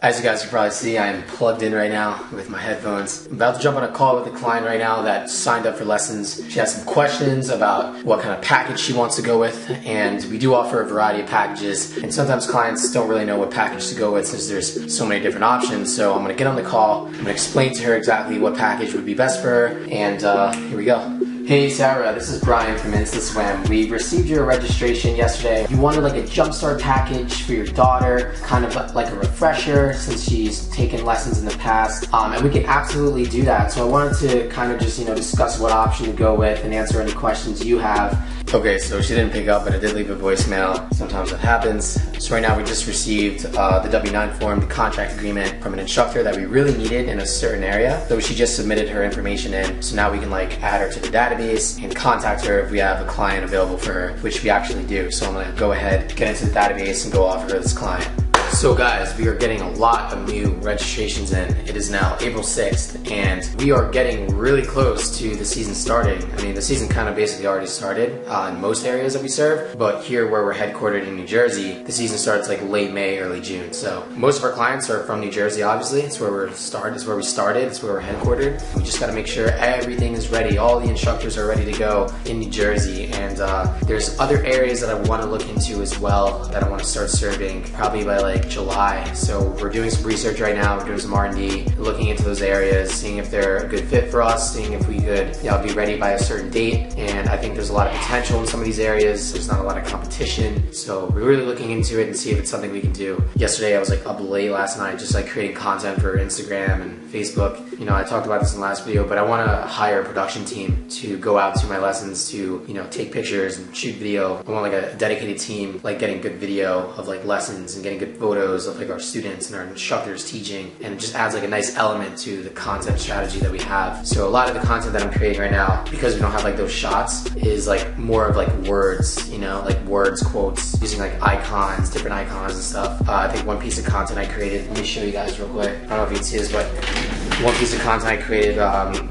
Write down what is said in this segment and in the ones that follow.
As you guys can probably see, I am plugged in right now with my headphones. I'm about to jump on a call with a client right now that signed up for lessons. She has some questions about what kind of package she wants to go with, and we do offer a variety of packages, and sometimes clients don't really know what package to go with since there's so many different options. So I'm going to get on the call, I'm going to explain to her exactly what package would be best for her, and here we go. Hey Sarah, this is Brian from InstaSwim. We received your registration yesterday. You wanted like a jumpstart package for your daughter, kind of like a refresher since she's taken lessons in the past, and we can absolutely do that. So I wanted to kind of just, discuss what option to go with and answer any questions you have. Okay, so she didn't pick up, but I did leave a voicemail. Sometimes that happens. So right now we just received the W-9 form, the contract agreement from an instructor that we really needed in a certain area. So she just submitted her information in, so now we can add her to the database and contact her if we have a client available for her, which we actually do. So I'm gonna go ahead, get into the database and go offer her this client. So guys, we are getting a lot of new registrations in. It is now April 6th and we are getting really close to the season starting. I mean, the season kind of basically already started in most areas that we serve, but here where we're headquartered in New Jersey, the season starts like late May, early June. So most of our clients are from New Jersey, obviously. It's where we started, it's where we're headquartered. We just gotta make sure everything is ready. All the instructors are ready to go in New Jersey, and there's other areas that I wanna look into as well that I wanna start serving probably by July. So we're doing some research right now, we're doing some R&D, looking into those areas, seeing if they're a good fit for us, seeing if we could be ready by a certain date. And I think there's a lot of potential in some of these areas. There's not a lot of competition. So we're really looking into it and see if it's something we can do. Yesterday I was up late last night just creating content for Instagram and Facebook. I talked about this in the last video, but I want to hire a production team to go out to my lessons to take pictures and shoot video. I want a dedicated team getting good video of lessons and getting good photos of our students and our instructors teaching, and it just adds a nice element to the content strategy that we have. So a lot of the content that I'm creating right now, because we don't have those shots, is more of words, words, quotes, using icons, different icons and stuff. I think one piece of content I created, let me show you guys real quick. I don't know if you can see this, but one piece of content I created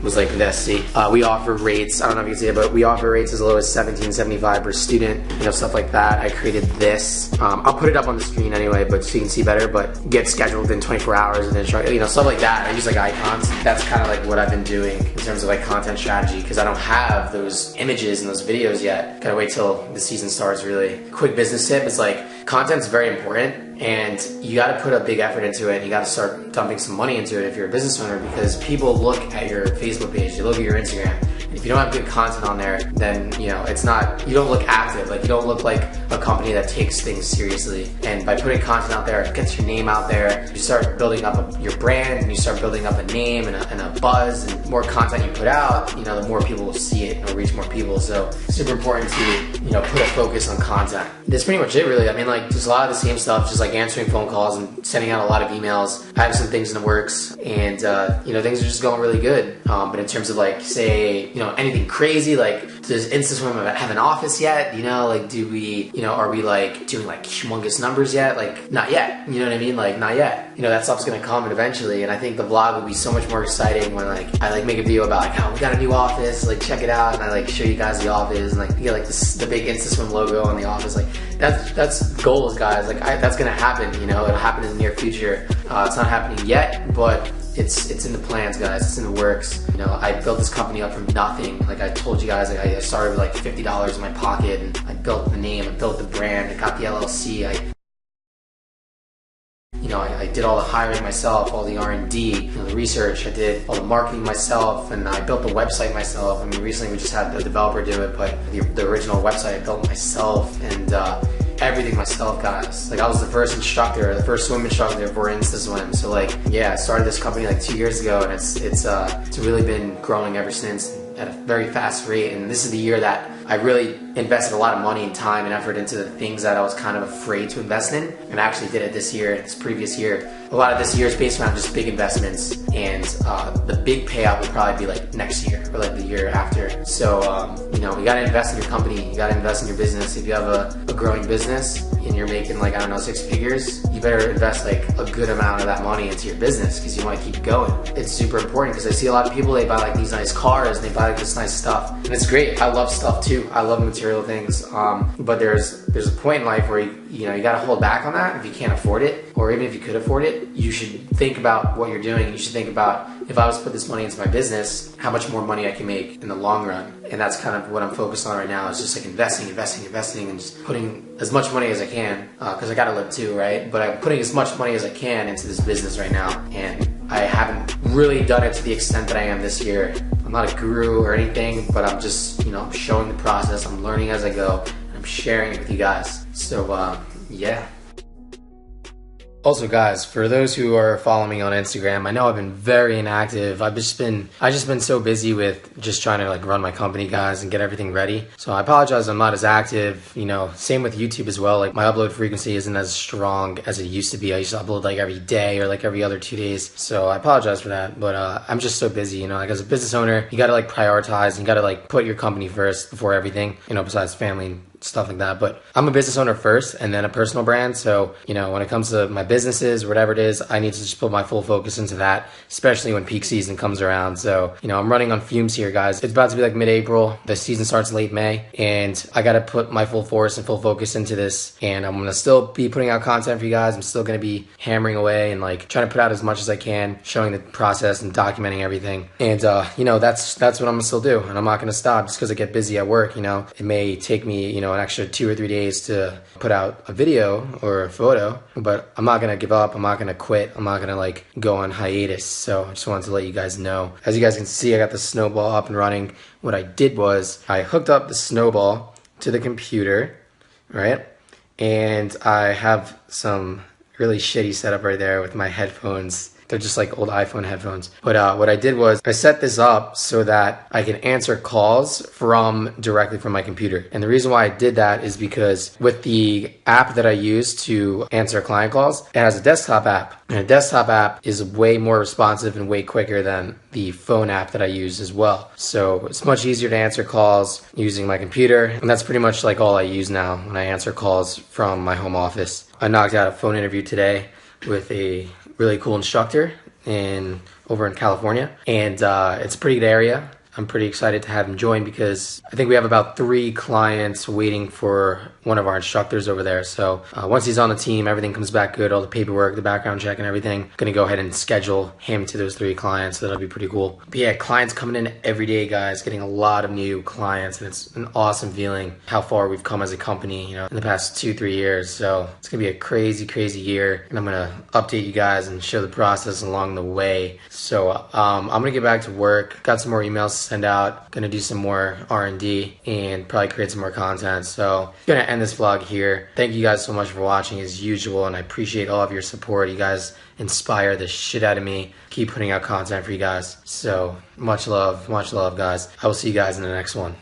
was this. See, we offer rates, I don't know if you can see it, but we offer rates as low as $17.75 per student, stuff like that. I created this. I'll put it up on the screen anyway, but so you can see better, but get scheduled within 24 hours and then stuff like that. I use icons. That's kind of what I've been doing in terms of content strategy, because I don't have those images and those videos yet. Gotta wait till the season starts really. Quick business tip is content's very important, and you got to put a big effort into it, and you got to start dumping some money into it if you're a business owner, because people look at your Facebook page, they look at your Instagram. If you don't have good content on there, then it's not, you don't look active, you don't look like a company that takes things seriously. And by putting content out there, it gets your name out there, you start building up your brand, and you start building up a name and a buzz, and the more content you put out, the more people will see it and it'll reach more people. So it's super important to put a focus on content. That's pretty much it really. I mean just a lot of the same stuff, just answering phone calls and sending out a lot of emails. I have some things in the works, and things are just going really good. But in terms of say anything crazy, does InstaSwim have an office yet? Do we, are we doing humongous numbers yet? Not yet. You know what I mean? Not yet. That stuff's gonna come eventually, and I think the vlog will be so much more exciting when I make a video about how we got a new office, check it out, and I show you guys the office, and you get the big InstaSwim logo on the office. That's goals, guys. That's gonna happen. It'll happen in the near future. It's not happening yet, but it's in the plans, guys. It's in the works. I built this company up from nothing. I told you guys, I started with $50 in my pocket, and I built the name, I built the brand, I got the LLC, I did all the hiring myself, all the R&D, the research, I did all the marketing myself, and I built the website myself. I mean, recently we just had the developer do it, but the original website I built myself, and everything myself, guys. I was the first instructor, the first swim instructor for InstaSwim. So yeah, I started this company 2 years ago, and it's really been growing ever since at a very fast rate. And this is the year that I really invested a lot of money and time and effort into the things that I was kind of afraid to invest in, and I actually did it this previous year. A lot of this year is based around just big investments, and the big payout will probably be next year or the year after. So you gotta invest in your company, you gotta invest in your business. If you have a growing business and you're making I don't know, 6 figures, you you better invest like a good amount of that money into your business because you want to keep going. It's super important because I see a lot of people, they buy like these nice cars and they buy like this nice stuff, and it's great. I love stuff too. I love material things, but there's a point in life where you got to hold back on that if you can't afford it, or even if you could afford it. You should think about what you're doing. You should think about, if I was to put this money into my business, how much more money I can make in the long run. And that's kind of what I'm focused on right now, is just like investing, and just putting as much money as I can, because I gotta live too, right? But I'm putting as much money as I can into this business right now, and I haven't really done it to the extent that I am this year. I'm not a guru or anything, but I'm just, showing the process. I'm learning as I go, and I'm sharing it with you guys. So, yeah. Also guys, for those who are following me on Instagram, I know I've been very inactive. I've just been so busy with just trying to like run my company, guys, and get everything ready. So I apologize I'm not as active. Same with YouTube as well. Like my upload frequency isn't as strong as it used to be. I used to upload like every day or like every other 2 days. So I apologize for that. But I'm just so busy, like as a business owner, you gotta like prioritize, you gotta like put your company first before everything, besides family and stuff like that. But I'm a business owner first and then a personal brand. So, when it comes to my businesses, whatever it is, I need to just put my full focus into that, especially when peak season comes around. So, I'm running on fumes here, guys. It's about to be like mid-April. The season starts late May, and I got to put my full force and full focus into this. And I'm going to still be putting out content for you guys. I'm still going to be hammering away and like trying to put out as much as I can, showing the process and documenting everything. And, that's what I'm going to still do. And I'm not going to stop just because I get busy at work. It may take me, an extra 2 or 3 days to put out a video or a photo, but I'm not gonna give up. I'm not gonna quit. I'm not gonna like go on hiatus. So I just wanted to let you guys know. As you guys can see, I got the snowball up and running. What I did was I hooked up the snowball to the computer, right? And I have some really shitty setup right there with my headphones. They're just like old iPhone headphones. But what I did was I set this up so that I can answer calls directly from my computer. And the reason why I did that is because with the app that I use to answer client calls, it has a desktop app. And a desktop app is way more responsive and way quicker than the phone app that I use as well. So it's much easier to answer calls using my computer. And that's pretty much like all I use now when I answer calls from my home office. I knocked out a phone interview today with a really cool instructor over in California, and it's a pretty good area. I'm pretty excited to have him join because I think we have about 3 clients waiting for one of our instructors over there. So once he's on the team, everything comes back good, all the paperwork, the background check and everything. I'm gonna go ahead and schedule him to those 3 clients, so that'll be pretty cool. But yeah, clients coming in every day, guys, getting a lot of new clients, and it's an awesome feeling how far we've come as a company, in the past 2-3 years. So it's gonna be a crazy, crazy year, and I'm gonna update you guys and show the process along the way. So I'm gonna get back to work. Got some more emails to send out. Gonna do some more R&D and probably create some more content. So gonna end this vlog here. Thank you guys so much for watching as usual, and I appreciate all of your support. You guys inspire the shit out of me. Keep putting out content for you guys. So much love, guys. I will see you guys in the next one.